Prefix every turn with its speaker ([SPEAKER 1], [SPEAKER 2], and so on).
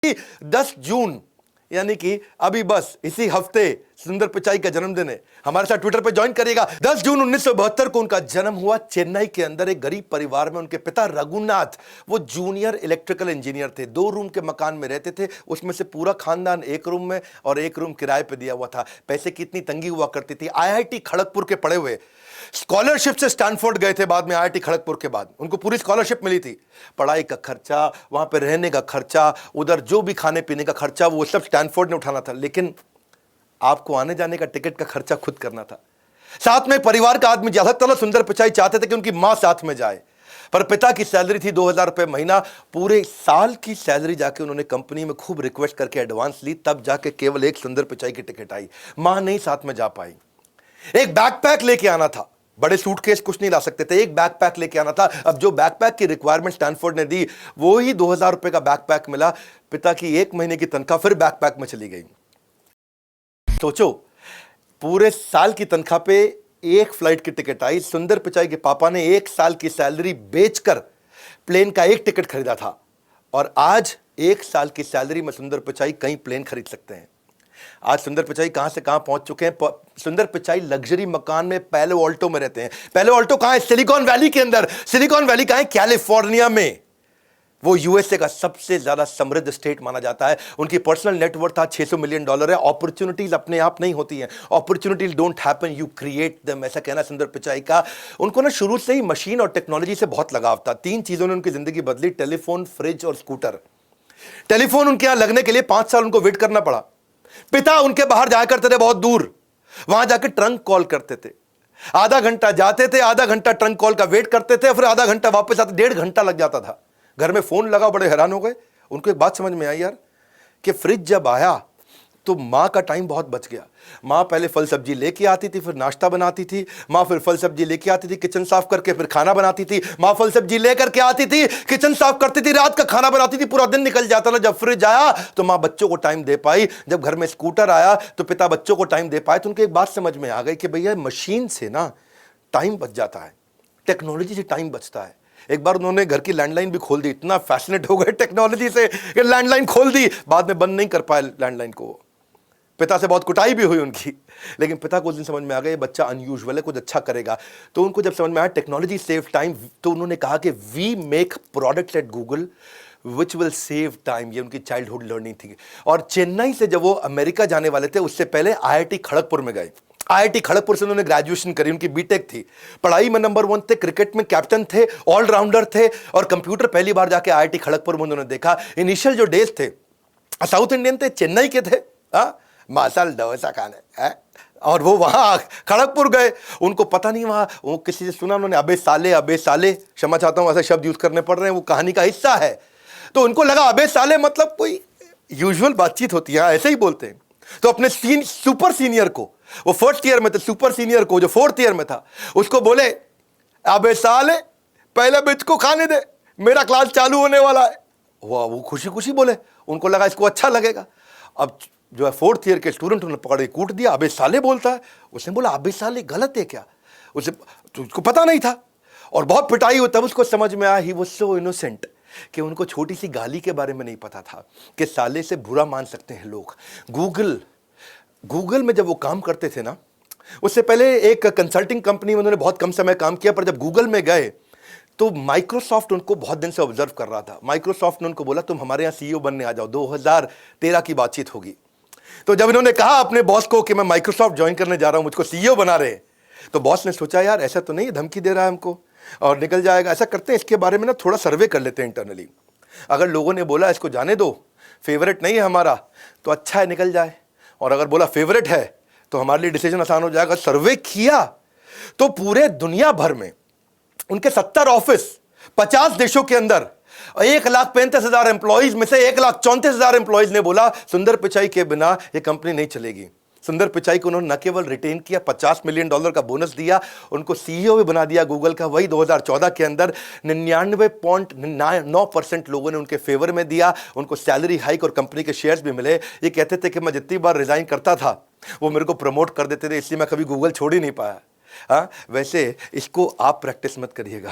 [SPEAKER 1] कि 10 जून यानी कि अभी बस इसी हफ्ते सुंदर पिचाई का जन्मदिन है। हमारे साथ ट्विटर पे ज्वाइन करिएगा। 10 जून 1972 को उनका जन्म हुआ चेन्नई के अंदर एक गरीब परिवार में। उनके पिता रघुनाथ वो जूनियर इलेक्ट्रिकल इंजीनियर थे। 2 रूम के मकान में रहते थे, उसमें से पूरा खानदान 1 रूम में और 1 रूम किराए पे दिया हुआ था। पैसे की इतनी तंगी हुआ करती थी। आईआईटी खड़गपुर के पढ़े हुए, स्कॉलरशिप से स्टैनफोर्ड गए थे, बाद में आईआईटी खड़गपुर के बाद उनको पूरी स्कॉलरशिप मिली थी। पढ़ाई का खर्चा, वहां पे रहने का खर्चा, उधर जो भी खाने पीने का खर्चा, वो सब स्टैनफोर्ड ने उठाना था। लेकिन आपको आने जाने का टिकट का खर्चा खुद करना था। साथ में परिवार का आदमी ज्यादातर सुंदर पिचाई चाहते थे कि उनकी मां साथ में जाए, पर पिता की सैलरी थी 2000 रुपए महीना। पूरे साल की सैलरी जाके उन्होंने कंपनी में खूब रिक्वेस्ट करके एडवांस ली, तब जाके केवल एक सुंदर पिचाई की टिकट आई। मां नहीं साथ में जा पाई। एक बैकपैक लेके आना था, बड़े सूटकेस कुछ नहीं ला सकते थे, एक बैकपैक लेके आना था। अब जो बैकपैक की रिक्वायरमेंट स्टैनफोर्ड ने दी, वो ही 2000 रुपए का बैकपैक मिला। पिता की 1 महीने की तनख्वाह फिर बैकपैक में चली गई। सोचो, पूरे साल की तनख्वाह पे एक फ्लाइट की टिकट आई। सुंदर पिचाई के पापा ने 1 साल की सैलरी बेचकर प्लेन का एक टिकट खरीदा था, और आज 1 साल की सैलरी में सुंदर पिचाई कई प्लेन खरीद सकते हैं। आज सुंदर पिचाई कहां से कहां पहुंच चुके हैं। सुंदर पिचाई लग्जरी मकान में पैलो ऑल्टो में रहते हैं। पैलो ऑल्टो कहां है? सिलिकॉन वैली के अंदर। सिलिकॉन वैली कहां है? कैलिफोर्निया में। वो यूएसए का सबसे ज्यादा समृद्ध स्टेट माना जाता है। उनकी पर्सनल नेटवर्थ आज $600 मिलियन है। अपॉर्चुनिटीज अपने आप नहीं होती हैं, opportunities don't happen, you create them, ऐसा कहना सुंदर पिचाई का। उनको ना शुरू से ही मशीन और टेक्नोलॉजी से बहुत लगाव था। 3 चीजों ने उनकी जिंदगी बदली: टेलीफोन, फ्रिज और स्कूटर। टेलीफोन उनके यहां लगने के लिए 5 साल उनको वेट करना पड़ा। पिता उनके बाहर जाया करते थे बहुत दूर, वहां जाके ट्रंक कॉल करते थे। आधा घंटा जाते थे, आधा घंटा ट्रंक कॉल का वेट करते थे, फिर आधा घंटा वापस आते, 1.5 घंटा लग जाता था। घर में फोन लगा, बड़े हैरान हो गए। उनको एक बात समझ में आई यार, कि फ्रिज जब आया तो मां का टाइम बहुत बच गया। मां पहले फल सब्जी लेके आती थी, फिर नाश्ता बनाती थी। मां फिर फल सब्जी लेके आती थी, किचन साफ करके फिर खाना बनाती थी। मां फल सब्जी लेकर के आती थी, किचन साफ करती थी, रात का खाना बनाती थी, पूरा दिन निकल जाता था। जब फ्रिज आया तो मां बच्चों को टाइम दे पाई। जब घर में स्कूटर आया तो पिता बच्चों को टाइम दे पाए। तो उनको एक बात समझ में आ गई कि भैया मशीन से ना टाइम बच जाता है, टेक्नोलॉजी से टाइम बचता है। एक बार उन्होंने घर की लैंडलाइन भी खोल दी। इतना फैसिनेट हो गए टेक्नोलॉजी से कि लैंडलाइन खोल दी। बाद में बंद नहीं कर पाए लैंडलाइन को। पिता से बहुत कुटाई भी हुई उनकी, लेकिन पिता को उस दिन समझ में आ गया ये बच्चा अनयूजुअल है, कुछ अच्छा करेगा। तो उनको जब समझ में आया टेक्नोलॉजी सेव टाइम, तो उन्होंने कहा कि we make products at Google which will save time. ये उनकी चाइल्डहुड लर्निंग थी। और चेन्नई से जब वो अमेरिका जाने वाले थे, उससे पहले आईआईटी खड़गपुर में गए। आईआईटी खड़गपुर से उन्होंने ग्रेजुएशन करी, उनकी बीटेक थी। पढ़ाई में नंबर 1 थे, क्रिकेट में कैप्टन थे, ऑलराउंडर थे, और कंप्यूटर पहली बार जाके आईआईटी खड़गपुर में उन्होंने देखा। इनिशियल जो डेज थे, साउथ इंडियन थे, चेन्नई के थे, मसाल डोसा खाने है। और वो वहां खड़गपुर गए, उनको पता नहीं, वहां वो किसी से सुना उन्होंने, अबे साले, क्षमा चाहता हूं ऐसे शब्द यूज करने पड़ रहे हैं, वो कहानी का हिस्सा है। तो उनको लगा अबे साले मतलब कोई यूजुअल बातचीत होती है, ऐसे ही बोलते हैं। तो अपने सुपर सीनियर को, वो 1st ईयर में थे, सुपर सीनियर को जो 4th ईयर में था, उसको बोले अबे साले पहले बिच को खाने दे, मेरा क्लास चालू होने वाला है। वो खुशी खुशी बोले, उनको लगा इसको अच्छा लगेगा। अब जो है 4th ईयर के स्टूडेंट उन्होंने पकड़ के कूट दिया, अबे साले बोलता है। उसने बोला अबे साले गलत है क्या? उसे तो उसको पता नहीं था, और बहुत पिटाई हुई। तब उसको समझ में आया, ही वाज सो इनोसेंट, कि उनको छोटी सी गाली के बारे में नहीं पता था कि साले से बुरा मान सकते हैं लोग। गूगल में जब वो काम करते थे ना, उससे पहले एक कंसल्टिंग कंपनी में उन्होंने बहुत कम समय काम किया, पर जब गूगल में गए तो माइक्रोसॉफ्ट उनको बहुत दिन से ऑब्जर्व कर रहा था। माइक्रोसॉफ्ट ने उनको बोला तुम हमारे यहाँ सीईओ बनने आ जाओ। 2013 की बातचीत होगी। तो जब इन्होंने कहा अपने बॉस को कि मैं माइक्रोसॉफ्ट ज्वाइन करने जा रहा हूं, मुझको सीईओ बना रहे, तो बॉस ने सोचा यार ऐसा तो नहीं, धमकी दे रहा है हमको और निकल जाएगा। ऐसा करते हैं, इसके बारे में ना थोड़ा सर्वे कर लेते हैं इंटरनली। अगर लोगों ने बोला इसको जाने दो, फेवरेट नहीं है हमारा, तो अच्छा है निकल जाए, और अगर बोला फेवरेट है तो हमारे लिए डिसीजन आसान हो जाएगा। सर्वे किया तो पूरे दुनिया भर में उनके 70 ऑफिस 50 देशों के अंदर 1,35,000 एम्प्लॉइज में से 1,34,000 एम्प्लॉइज ने बोला सुंदर पिचाई के बिना यह कंपनी नहीं चलेगी। सुंदर पिचाई को उन्होंने न केवल रिटेन किया, $50 मिलियन का बोनस दिया, उनको सीईओ भी बना दिया गूगल का। वही 2014 के अंदर 99.9% लोगों ने उनके फेवर में दिया, उनको सैलरी हाइक और कंपनी के शेयर्स भी मिले। ये कहते थे कि मैं जितनी बार रिजाइन करता था वो मेरे को प्रमोट कर देते थे, इसलिए मैं कभी गूगल छोड़ ही नहीं पाया। हाँ, वैसे इसको आप प्रैक्टिस मत करिएगा।